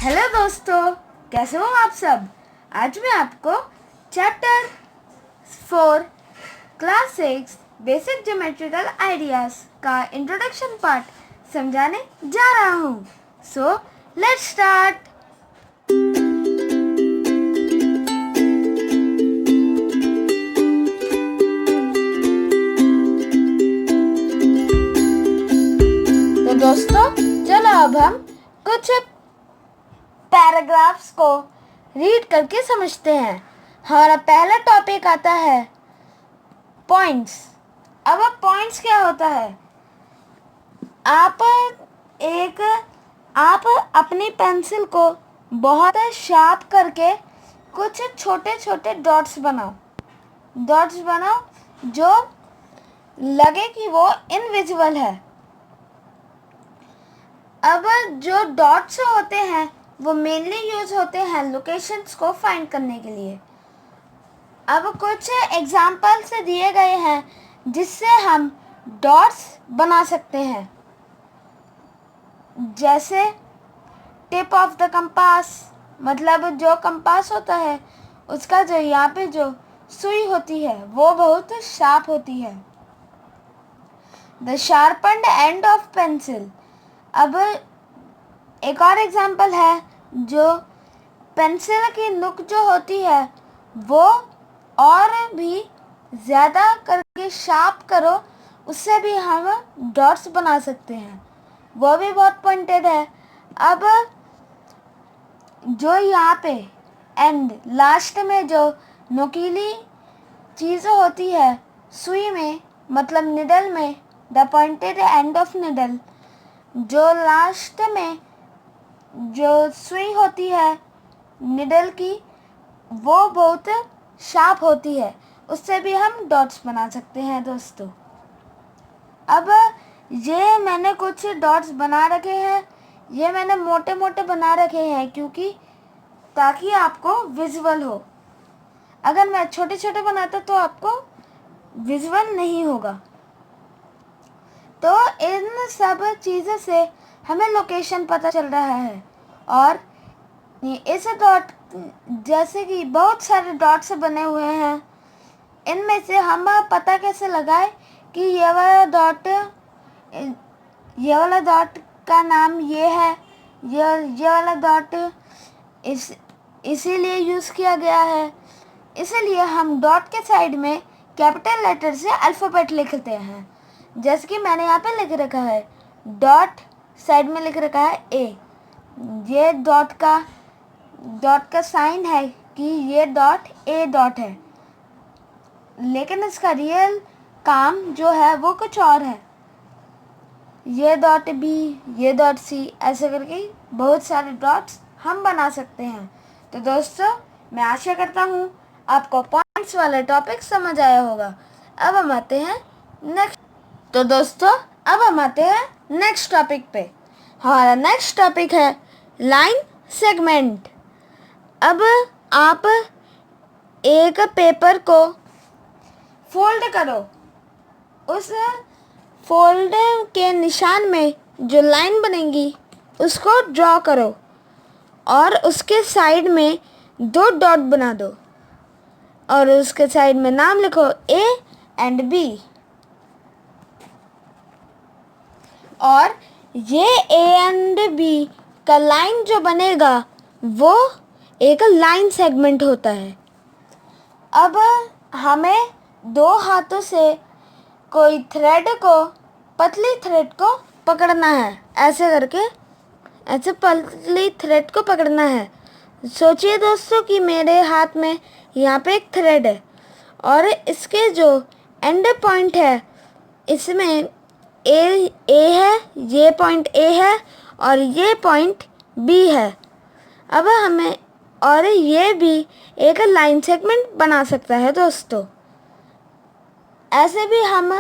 Hello दोस्तों, कैसे हो आप सब। आज मैं आपको chapter 4 class 6 basic geometrical ideas का इंट्रोडक्शन पार्ट समझाने जा रहा हूँ। So let's start. तो दोस्तों, चलो अब हम कुछ पैराग्राफ्स को रीड करके समझते हैं। हमारा पहला टॉपिक आता है पॉइंट्स। अब पॉइंट्स क्या होता है। आप अपनी पेंसिल को बहुत शार्प करके कुछ छोटे छोटे डॉट्स बनाओ जो लगे कि वो इनविजिबल है। अब जो डॉट्स होते हैं वो मेनली यूज होते हैं लोकेशंस को फाइंड करने के लिए। अब कुछ एग्जाम्पल्स दिए गए हैं जिससे हम डॉट्स बना सकते हैं, जैसे टिप ऑफ द कंपास, मतलब जो कंपास होता है उसका जो यहाँ पे जो सुई होती है वो बहुत शार्प होती है। The sharpened end of pencil. अब एक और एग्जाम्पल है, जो पेंसिल की नुक जो होती है वो और भी ज़्यादा करके शार्प करो, उससे भी हम डॉट्स बना सकते हैं, वो भी बहुत पॉइंटेड है। अब जो यहाँ पे एंड लास्ट में जो नुकीली चीज़ होती है सुई में, मतलब निडल में, the pointed end of needle, जो लास्ट में जो सुई होती है निडल की वो बहुत शार्प होती है, उससे भी हम डॉट्स बना सकते हैं दोस्तों। अब ये मैंने कुछ डॉट्स बना रखे हैं, ये मैंने मोटे मोटे बना रखे हैं क्योंकि ताकि आपको विजुअल हो। अगर मैं छोटे छोटे बनाता तो आपको विजुअल नहीं होगा। तो इन सब चीज़ों से हमें लोकेशन पता चल रहा है। और इस डॉट, जैसे कि बहुत सारे डॉट्स बने हुए हैं, इनमें से हम पता कैसे लगाएं कि ये वाला डॉट का नाम ये है, ये वाला डॉट इसीलिए यूज़ किया गया है। इसीलिए हम डॉट के साइड में कैपिटल लेटर से अल्फ़ाबेट लिखते हैं, जैसे कि मैंने यहाँ पे लिख रखा है, डॉट साइड में लिख रखा है ए। ये डॉट का साइन है कि ये डॉट ए डॉट है, लेकिन इसका रियल काम जो है वो कुछ और है। ये डॉट बी, ये डॉट सी, ऐसे करके बहुत सारे डॉट्स हम बना सकते हैं। तो दोस्तों, मैं आशा करता हूँ आपको पॉइंट्स वाला टॉपिक समझ आया होगा। अब हम आते हैं नेक्स्ट टॉपिक पे। हमारा नेक्स्ट टॉपिक है लाइन सेगमेंट। अब आप एक पेपर को फोल्ड करो, उस फोल्ड के निशान में जो लाइन बनेगी उसको ड्रॉ करो और उसके साइड में 2 डॉट बना दो और उसके साइड में नाम लिखो ए एंड बी। और ये ए एंड बी का लाइन जो बनेगा वो एक लाइन सेगमेंट होता है। अब हमें 2 हाथों से कोई पतली थ्रेड को पकड़ना है, ऐसे करके ऐसे पतली थ्रेड को पकड़ना है। सोचिए दोस्तों कि मेरे हाथ में यहाँ पे एक थ्रेड है और इसके जो एंड पॉइंट है इसमें ए है, ये पॉइंट ए है और ये पॉइंट बी है। अब हमें और ये भी एक लाइन सेगमेंट बना सकता है दोस्तों। ऐसे भी हम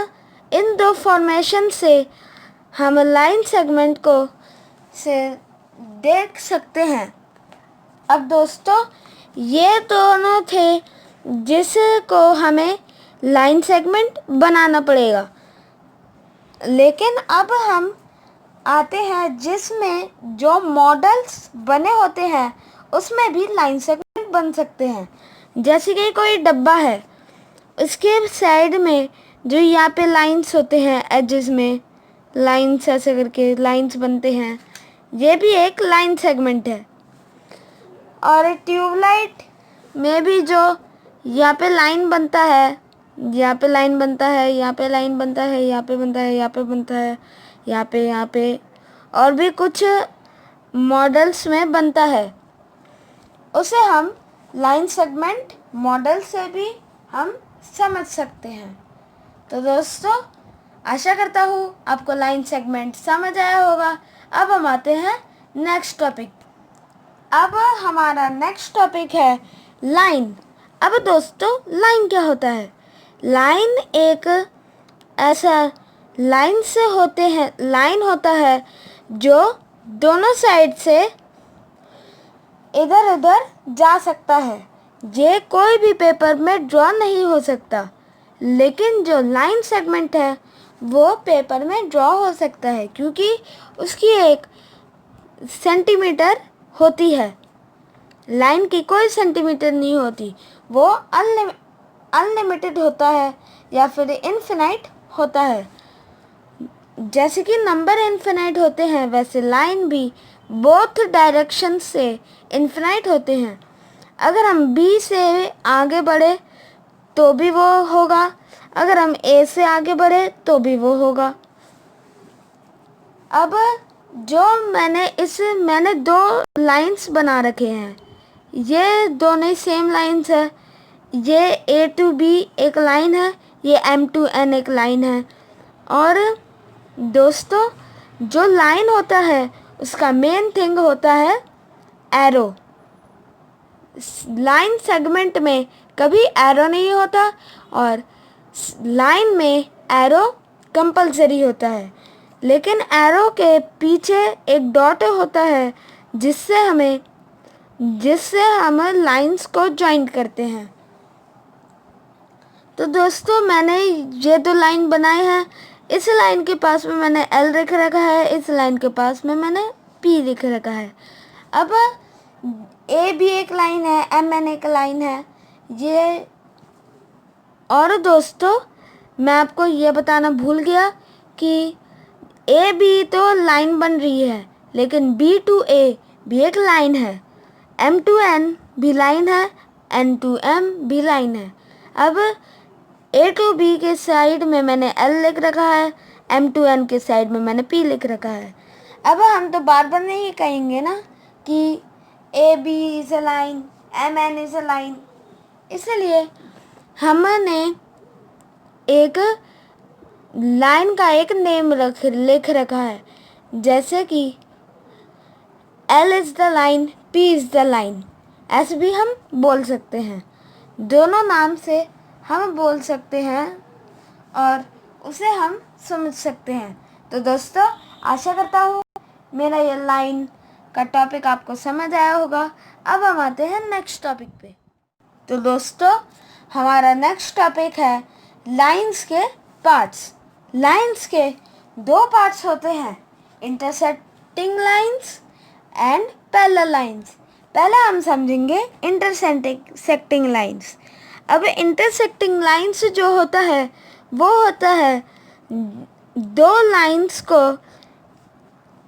इन 2 फॉर्मेशन से हम लाइन सेगमेंट को से देख सकते हैं। अब दोस्तों, ये दोनों थे जिसको हमें लाइन सेगमेंट बनाना पड़ेगा, लेकिन अब हम आते हैं जिसमें जो मॉडल्स बने होते हैं उसमें भी लाइन सेगमेंट बन सकते हैं। जैसे कि कोई डब्बा है, उसके साइड में जो यहाँ पे लाइंस होते हैं, एजेस में लाइंस ऐसे करके लाइंस बनते हैं, ये भी एक लाइन सेगमेंट है। और ट्यूबलाइट में भी जो यहाँ पे लाइन बनता है, यहाँ पे लाइन बनता है, यहाँ पे लाइन बनता है, यहाँ पे बनता है, यहाँ पे बनता है, यहाँ पे और भी कुछ मॉडल्स में बनता है, उसे हम लाइन सेगमेंट मॉडल से भी हम समझ सकते हैं। तो दोस्तों, आशा करता हूँ आपको लाइन सेगमेंट समझ आया होगा। अब हम आते हैं नेक्स्ट टॉपिक। अब हमारा नेक्स्ट टॉपिक है लाइन। अब दोस्तों, लाइन क्या होता है? लाइन एक ऐसा लाइन से होते हैं, लाइन होता है जो दोनों साइड से इधर उधर जा सकता है। ये कोई भी पेपर में ड्रॉ नहीं हो सकता, लेकिन जो लाइन सेगमेंट है वो पेपर में ड्रॉ हो सकता है, क्योंकि उसकी एक सेंटीमीटर होती है। लाइन की कोई सेंटीमीटर नहीं होती, वो अनलिमिटेड होता है या फिर इनफिनाइट होता है। जैसे कि नंबर इनफिनाइट होते हैं, वैसे लाइन भी बोथ डायरेक्शन से इनफिनाइट होते हैं। अगर हम बी से आगे बढ़े तो भी वो होगा, अगर हम ए से आगे बढ़े तो भी वो होगा। अब जो मैंने दो लाइंस बना रखे हैं, ये दोनों सेम लाइंस है। ये ए टू बी एक लाइन है, ये एम टू एन एक लाइन है। और दोस्तों, जो लाइन होता है उसका मेन थिंग होता है एरो। लाइन सेगमेंट में कभी एरो नहीं होता और लाइन में एरो कंपलसरी होता है, लेकिन एरो के पीछे एक डॉट होता है जिससे हम लाइंस को जॉइंट करते हैं। तो दोस्तों, मैंने ये दो लाइन बनाए हैं। इस लाइन के पास में मैंने एल लिख रखा है, इस लाइन के पास में मैंने पी लिख रखा है। अब ए भी एक लाइन है, एम एन एक लाइन है ये। और दोस्तों, मैं आपको ये बताना भूल गया कि ए बी तो लाइन बन रही है, लेकिन बी टू ए भी एक लाइन है, एम टू एन भी लाइन है, एन टू एम भी लाइन है। अब ए टू बी के साइड में मैंने एल लिख रखा है, एम टू एन के साइड में मैंने पी लिख रखा है। अब हम तो बार बार नहीं कहेंगे ना कि A B is a line, M N is a line, इसलिए हमने एक लाइन का एक नेम लिख रखा है, जैसे कि L is the line, P is the line, ऐसे भी हम बोल सकते हैं। दोनों नाम से हम बोल सकते हैं और उसे हम समझ सकते हैं। तो दोस्तों, आशा करता हूँ मेरा ये लाइन का टॉपिक आपको समझ आया होगा। अब हम आते हैं नेक्स्ट टॉपिक पे। तो दोस्तों, हमारा नेक्स्ट टॉपिक है लाइंस के पार्ट्स। लाइंस के दो पार्ट्स होते हैं, intersecting lines and parallel lines. पहले हम समझेंगे इंटरसेक्टिंग लाइंस। अब इंटरसेक्टिंग लाइंस जो होता है वो होता है दो लाइंस को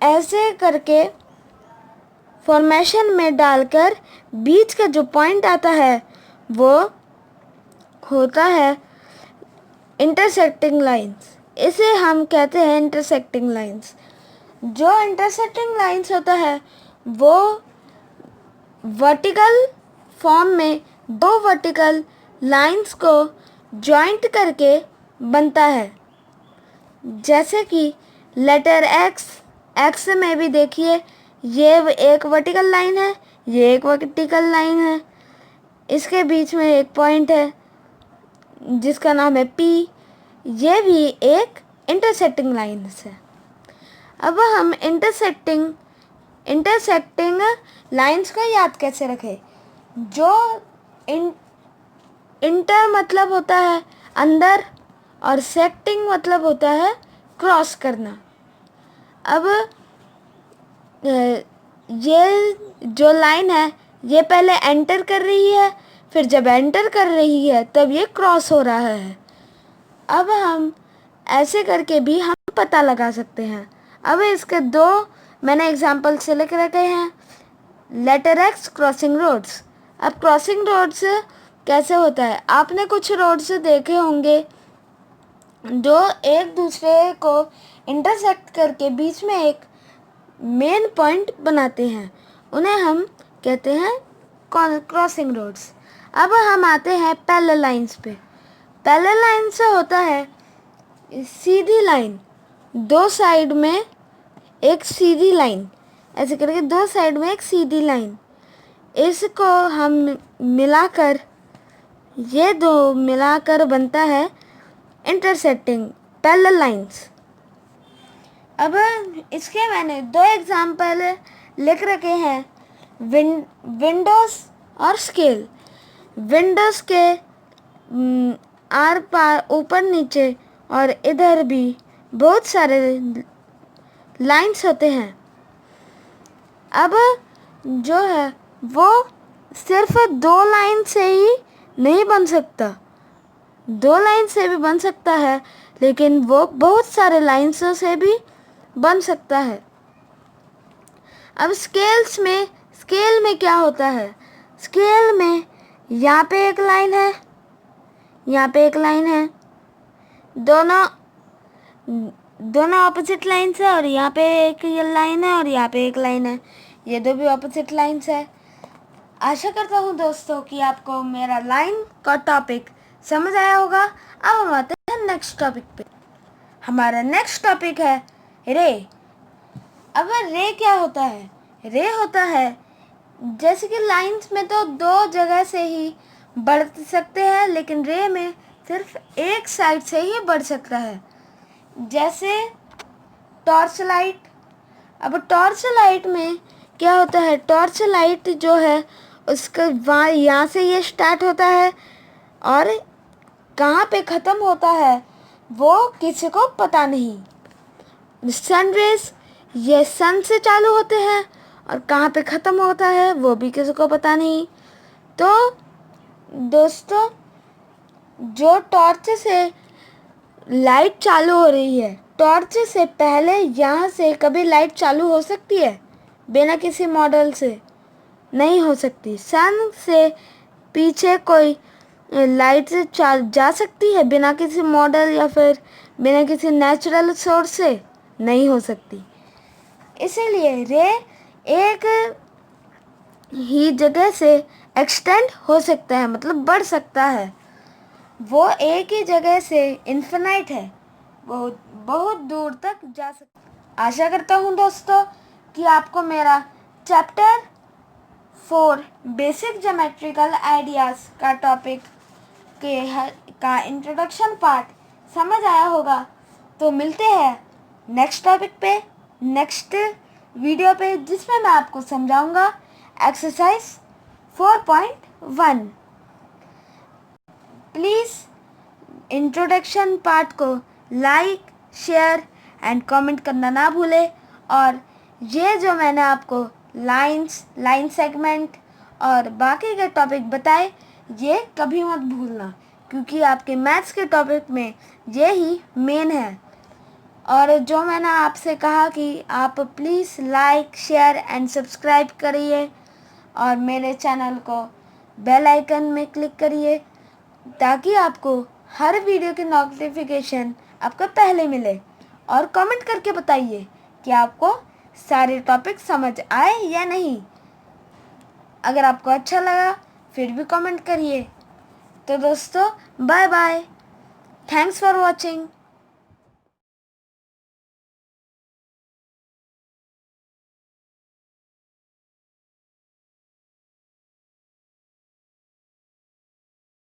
ऐसे करके फॉर्मेशन में डालकर बीच का जो पॉइंट आता है वो होता है इंटरसेक्टिंग लाइंस। इसे हम कहते हैं इंटरसेक्टिंग लाइंस। जो इंटरसेक्टिंग लाइंस होता है वो वर्टिकल फॉर्म में दो वर्टिकल लाइंस को जॉइंट करके बनता है। जैसे कि लेटर एक्स में भी देखिए, ये एक वर्टिकल लाइन है, ये एक वर्टिकल लाइन है, इसके बीच में एक पॉइंट है जिसका नाम है पी, ये भी एक इंटरसेक्टिंग लाइन है। अब हम इंटरसेक्टिंग लाइंस को याद कैसे रखें? जो इंटर मतलब होता है अंदर और सेक्टिंग मतलब होता है क्रॉस करना। अब ये जो लाइन है ये पहले एंटर कर रही है, फिर जब एंटर कर रही है तब ये क्रॉस हो रहा है। अब हम ऐसे करके भी हम पता लगा सकते हैं। अब इसके दो मैंने एग्जाम्पल से लिख रखे हैं। Letter X crossing roads. अब क्रॉसिंग रोड्स कैसे होता है, आपने कुछ रोड्स देखे होंगे जो एक दूसरे को इंटरसेक्ट करके बीच में एक मेन पॉइंट बनाते हैं, उन्हें हम कहते हैं क्रॉसिंग रोड्स। अब हम आते हैं पैरेलल लाइंस पे। पैरेलल लाइन से होता है सीधी लाइन, दो साइड में एक सीधी लाइन, ऐसे करके दो साइड में एक सीधी लाइन, इसको हम मिलाकर, ये दो मिलाकर बनता है इंटरसेक्टिंग पैरेलल लाइंस। अब इसके मैंने दो एग्जाम्पल लिख रखे हैं, विंडोज़ और स्केल। विंडोज़ के आर पार ऊपर नीचे और इधर भी बहुत सारे लाइंस होते हैं। अब जो है वो सिर्फ दो लाइन से ही नहीं बन सकता, दो लाइन से भी बन सकता है, लेकिन वो बहुत सारे लाइंसों से भी बन सकता है। अब स्केल में क्या होता है, स्केल में यहाँ पे एक लाइन है, यहाँ पे एक लाइन है, दोनों ऑपोजिट लाइन्स है, और यहाँ पे एक ये लाइन है और यहाँ पे एक लाइन है, ये दो भी ऑपोजिट लाइन्स है। आशा करता हूँ दोस्तों कि आपको मेरा लाइन का टॉपिक समझ आया होगा। अब हम आते हैं नेक्स्ट टॉपिक पे। हमारा नेक्स्ट टॉपिक है रे। अब रे क्या होता है, रे होता है जैसे कि लाइंस में तो दो जगह से ही बढ़ सकते हैं, लेकिन रे में सिर्फ एक साइड से ही बढ़ सकता है, जैसे टॉर्च लाइट। अब टॉर्च लाइट में क्या होता है, टॉर्च लाइट जो है उसका वहाँ यहाँ से ये स्टार्ट होता है और कहाँ पे ख़त्म होता है वो किसी को पता नहीं। सनरेज ये सन से चालू होते हैं और कहाँ पे ख़त्म होता है वो भी किसी को पता नहीं। तो दोस्तों, जो टॉर्च से लाइट चालू हो रही है, टॉर्च से पहले यहाँ से कभी लाइट चालू हो सकती है? बिना किसी मॉडल से नहीं हो सकती। सन से पीछे कोई लाइट से जा सकती है बिना किसी मॉडल या फिर बिना किसी नेचुरल सोर्स से? नहीं हो सकती। इसीलिए रे एक ही जगह से एक्सटेंड हो सकता है, मतलब बढ़ सकता है। वो एक ही जगह से इन्फिनाइट है, वो बहुत दूर तक जा सकता है। आशा करता हूँ दोस्तों कि आपको मेरा चैप्टर 4 बेसिक ज्योमेट्रिकल आइडियाज़ का टॉपिक का इंट्रोडक्शन पार्ट समझ आया होगा। तो मिलते हैं नेक्स्ट टॉपिक पे, नेक्स्ट वीडियो पे, जिसमें मैं आपको समझाऊंगा एक्सरसाइज 4.1। प्लीज़ इंट्रोडक्शन पार्ट को लाइक, शेयर एंड कमेंट करना ना भूलें। और ये जो मैंने आपको लाइन सेगमेंट और बाकी के टॉपिक बताए, ये कभी मत भूलना, क्योंकि आपके मैथ्स के टॉपिक में ये ही मेन है। और जो मैंने आपसे कहा कि आप please like, share and subscribe करिए और मेरे चैनल को बेल आइकन में क्लिक करिए, ताकि आपको हर वीडियो की नोटिफिकेशन आपको पहले मिले। और कमेंट करके बताइए कि आपको सारे टॉपिक समझ आए या नहीं। अगर आपको अच्छा लगा फिर भी कमेंट करिए। तो दोस्तों, bye bye, thanks for watching.